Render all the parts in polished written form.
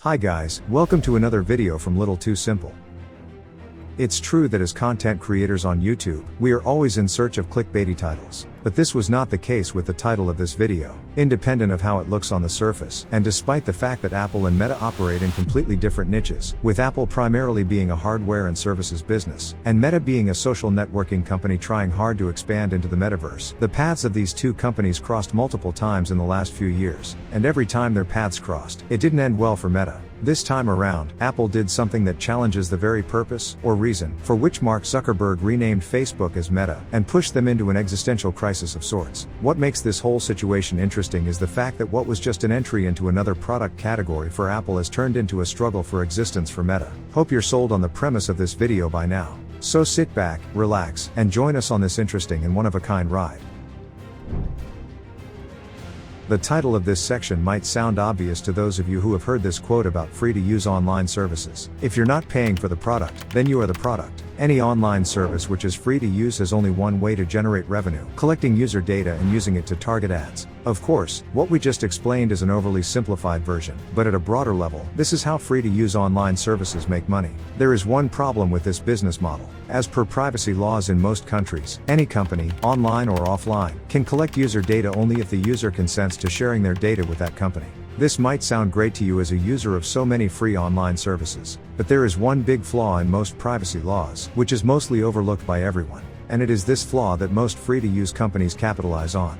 Hi guys, welcome to another video from Little Too Simple. It's true that as content creators on YouTube, we are always in search of clickbaity titles. But this was not the case with the title of this video. Independent of how it looks on the surface, and despite the fact that Apple and Meta operate in completely different niches, with Apple primarily being a hardware and services business, and Meta being a social networking company trying hard to expand into the Metaverse, the paths of these two companies crossed multiple times in the last few years, and every time their paths crossed, it didn't end well for Meta. This time around, Apple did something that challenges the very purpose, or reason, for which Mark Zuckerberg renamed Facebook as Meta, and pushed them into an existential crisis of sorts. What makes this whole situation interesting is the fact that what was just an entry into another product category for Apple has turned into a struggle for existence for Meta. Hope you're sold on the premise of this video by now. So sit back, relax, and join us on this interesting and one-of-a-kind ride. The title of this section might sound obvious to those of you who have heard this quote about free-to-use online services. If you're not paying for the product, then you are the product. Any online service which is free to use has only one way to generate revenue: collecting user data and using it to target ads. Of course, what we just explained is an overly simplified version, but at a broader level, this is how free-to-use online services make money. There is one problem with this business model. As per privacy laws in most countries, any company, online or offline, can collect user data only if the user consents to sharing their data with that company. This might sound great to you as a user of so many free online services, but there is one big flaw in most privacy laws, which is mostly overlooked by everyone. And it is this flaw that most free-to-use companies capitalize on.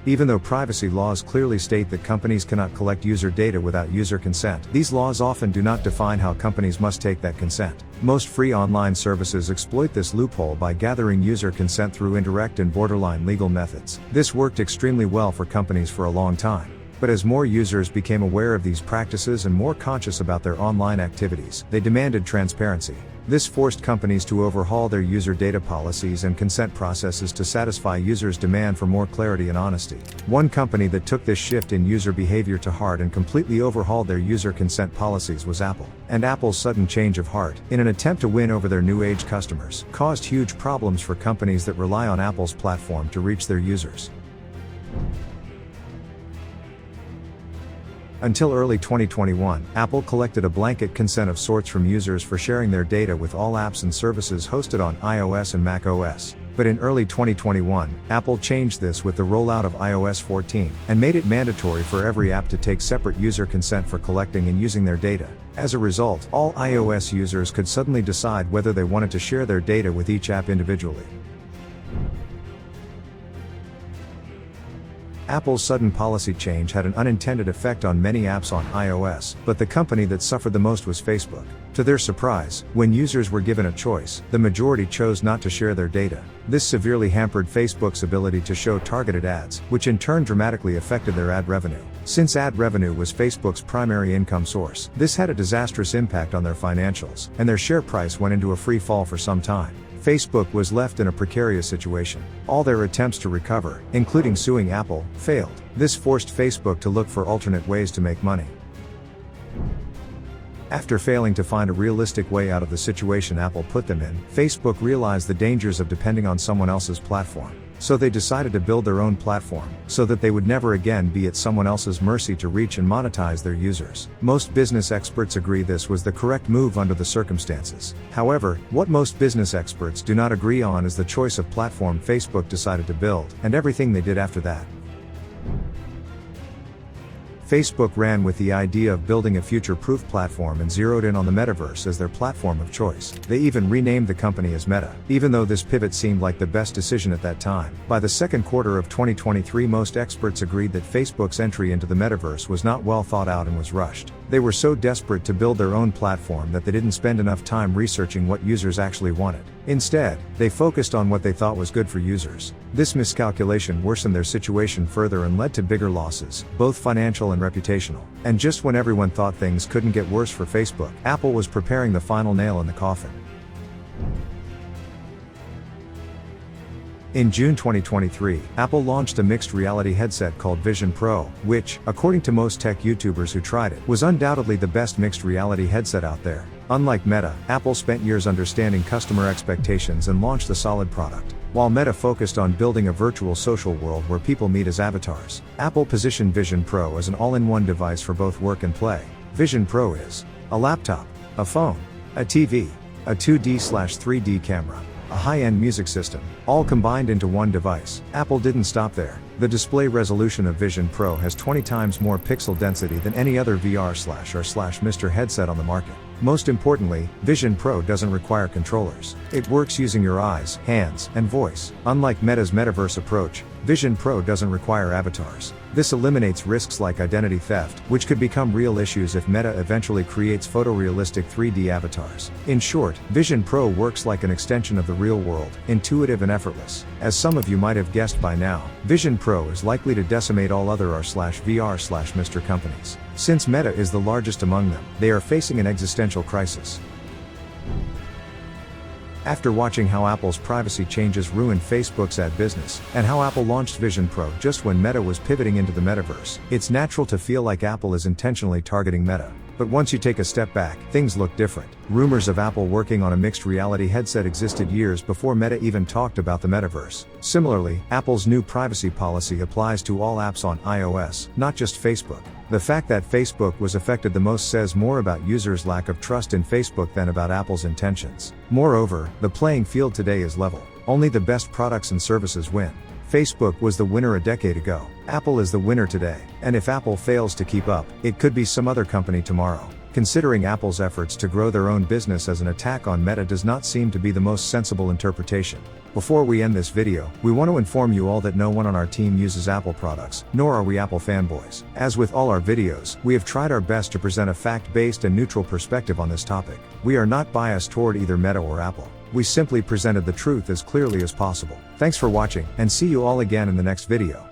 Even though privacy laws clearly state that companies cannot collect user data without user consent, these laws often do not define how companies must take that consent. Most free online services exploit this loophole by gathering user consent through indirect and borderline legal methods. This worked extremely well for companies for a long time. But as more users became aware of these practices and more conscious about their online activities, they demanded transparency. This forced companies to overhaul their user data policies and consent processes to satisfy users' demand for more clarity and honesty. One company that took this shift in user behavior to heart and completely overhauled their user consent policies was Apple. And Apple's sudden change of heart, in an attempt to win over their new age customers, caused huge problems for companies that rely on Apple's platform to reach their users. Until early 2021, Apple collected a blanket consent of sorts from users for sharing their data with all apps and services hosted on iOS and macOS. But in early 2021, Apple changed this with the rollout of iOS 14, and made it mandatory for every app to take separate user consent for collecting and using their data. As a result, all iOS users could suddenly decide whether they wanted to share their data with each app individually. Apple's sudden policy change had an unintended effect on many apps on iOS, but the company that suffered the most was Facebook. To their surprise, when users were given a choice, the majority chose not to share their data. This severely hampered Facebook's ability to show targeted ads, which in turn dramatically affected their ad revenue. Since ad revenue was Facebook's primary income source, this had a disastrous impact on their financials, and their share price went into a free fall for some time. Facebook was left in a precarious situation. All their attempts to recover, including suing Apple, failed. This forced Facebook to look for alternate ways to make money. After failing to find a realistic way out of the situation Apple put them in, Facebook realized the dangers of depending on someone else's platform. So they decided to build their own platform, so that they would never again be at someone else's mercy to reach and monetize their users. Most business experts agree this was the correct move under the circumstances. However, what most business experts do not agree on is the choice of platform Facebook decided to build, and everything they did after that. Facebook ran with the idea of building a future-proof platform and zeroed in on the Metaverse as their platform of choice. They even renamed the company as Meta, even though this pivot seemed like the best decision at that time. By the second quarter of 2023, most experts agreed that Facebook's entry into the Metaverse was not well thought out and was rushed. They were so desperate to build their own platform that they didn't spend enough time researching what users actually wanted. Instead, they focused on what they thought was good for users. This miscalculation worsened their situation further and led to bigger losses, both financial and reputational. And just when everyone thought things couldn't get worse for Facebook, Apple was preparing the final nail in the coffin. In June 2023, Apple launched a mixed reality headset called Vision Pro, which, according to most tech YouTubers who tried it, was undoubtedly the best mixed reality headset out there. Unlike Meta, Apple spent years understanding customer expectations and launched a solid product. While Meta focused on building a virtual social world where people meet as avatars, Apple positioned Vision Pro as an all-in-one device for both work and play. Vision Pro is a laptop, a phone, a TV, a 2D/3D camera, a high-end music system, all combined into one device. Apple didn't stop there. The display resolution of Vision Pro has 20 times more pixel density than any other VR/Mr. headset on the market. Most importantly, Vision Pro doesn't require controllers. It works using your eyes, hands, and voice. Unlike Meta's Metaverse approach, Vision Pro doesn't require avatars. This eliminates risks like identity theft, which could become real issues if Meta eventually creates photorealistic 3D avatars. In short, Vision Pro works like an extension of the real world, intuitive and effortless. As some of you might have guessed by now, Vision Pro is likely to decimate all other R/VR/Mr. companies. Since Meta is the largest among them, they are facing an existential crisis. After watching how Apple's privacy changes ruined Facebook's ad business, and how Apple launched Vision Pro just when Meta was pivoting into the metaverse, it's natural to feel like Apple is intentionally targeting Meta. But once you take a step back, things look different. Rumors of Apple working on a mixed reality headset existed years before Meta even talked about the metaverse. Similarly, Apple's new privacy policy applies to all apps on iOS, not just Facebook. The fact that Facebook was affected the most says more about users' lack of trust in Facebook than about Apple's intentions. Moreover, the playing field today is level. Only the best products and services win. Facebook was the winner a decade ago. Apple is the winner today. And if Apple fails to keep up, it could be some other company tomorrow. Considering Apple's efforts to grow their own business as an attack on Meta does not seem to be the most sensible interpretation. Before we end this video, we want to inform you all that no one on our team uses Apple products, nor are we Apple fanboys. As with all our videos, we have tried our best to present a fact-based and neutral perspective on this topic. We are not biased toward either Meta or Apple. We simply presented the truth as clearly as possible. Thanks for watching, and see you all again in the next video.